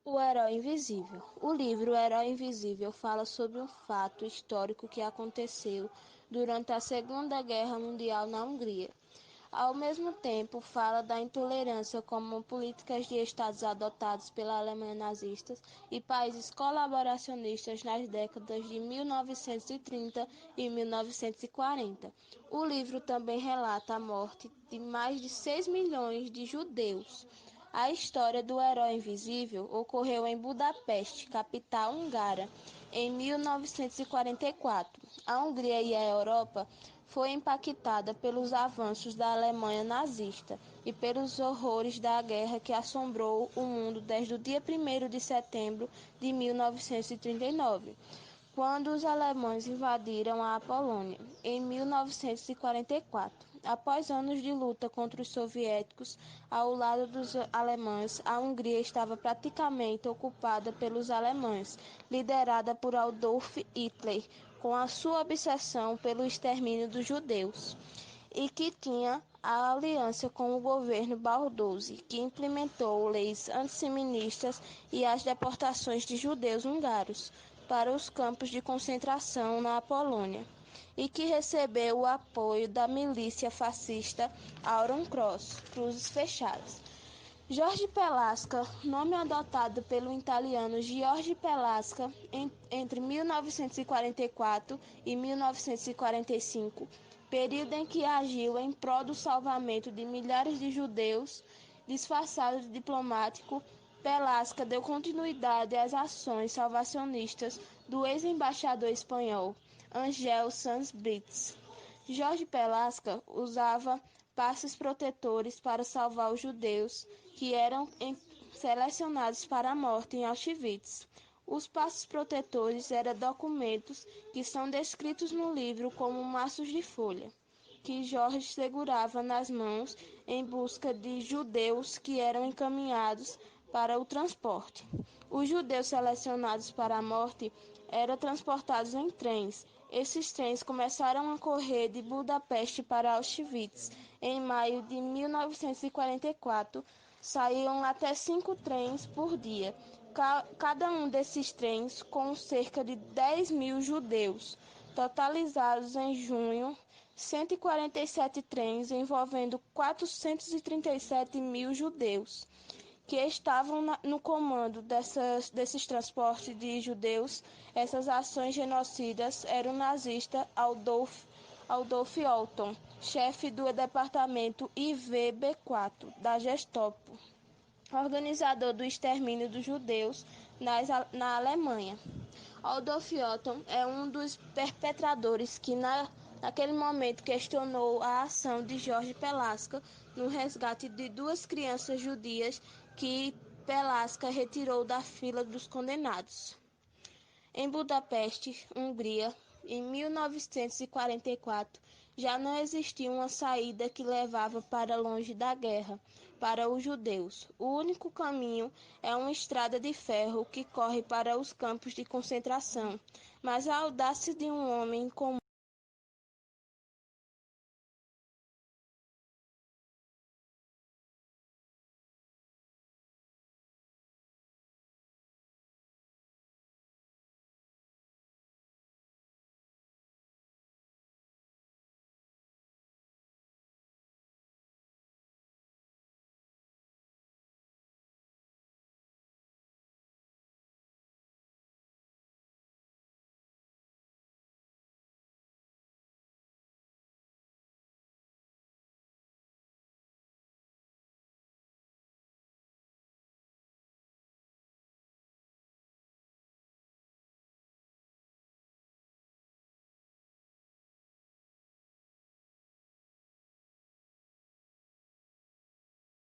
O Herói Invisível. O livro O Herói Invisível fala sobre um fato histórico que aconteceu durante a Segunda Guerra Mundial na Hungria. Ao mesmo tempo, fala da intolerância como políticas de estados adotadas pela Alemanha nazista e países colaboracionistas nas décadas de 1930 e 1940. O livro também relata a morte de mais de 6 milhões de judeus. A história do Herói Invisível ocorreu em Budapeste, capital húngara, em 1944. A Hungria e a Europa foi impactada pelos avanços da Alemanha nazista e pelos horrores da guerra que assombrou o mundo desde o dia 1º de setembro de 1939, quando os alemães invadiram a Polônia, em 1944. Após anos de luta contra os soviéticos, ao lado dos alemães, a Hungria estava praticamente ocupada pelos alemães, liderada por Adolf Hitler, com a sua obsessão pelo extermínio dos judeus, e que tinha a aliança com o governo Balduzzi, que implementou leis antissemitas e as deportações de judeus húngaros para os campos de concentração na Polônia, e que recebeu o apoio da milícia fascista Auron Cross, Cruzes Fechadas. Jorge Pelasca, nome adotado pelo italiano Giorgio Pelasca entre 1944 e 1945, período em que agiu em prol do salvamento de milhares de judeus, disfarçado de diplomático. Pelasca deu continuidade às ações salvacionistas do ex-embaixador espanhol Ángel Sanz Brits. Jorge Pelasca usava passes protetores para salvar os judeus que eram selecionados para a morte em Auschwitz. Os passes protetores eram documentos que são descritos no livro como maços de folha, que Jorge segurava nas mãos em busca de judeus que eram encaminhados para o transporte. Os judeus selecionados para a morte eram transportados em trens. Esses trens começaram a correr de Budapeste para Auschwitz em maio de 1944. Saíam até 5 trens por dia, cada um desses trens com cerca de 10 mil judeus, totalizados em junho 147 trens envolvendo 437 mil judeus, que estavam no comando desses transportes de judeus. Essas ações genocidas eram o nazista Adolf Otto, chefe do departamento IVB4 da Gestapo, organizador do extermínio dos judeus na Alemanha. Adolf Otto é um dos perpetradores que naquele momento questionou a ação de Jorge Pelasca no resgate de duas crianças judias que Pelasca retirou da fila dos condenados. Em Budapeste, Hungria, em 1944, já não existia uma saída que levava para longe da guerra para os judeus. O único caminho é uma estrada de ferro que corre para os campos de concentração. Mas a audácia de um homem comum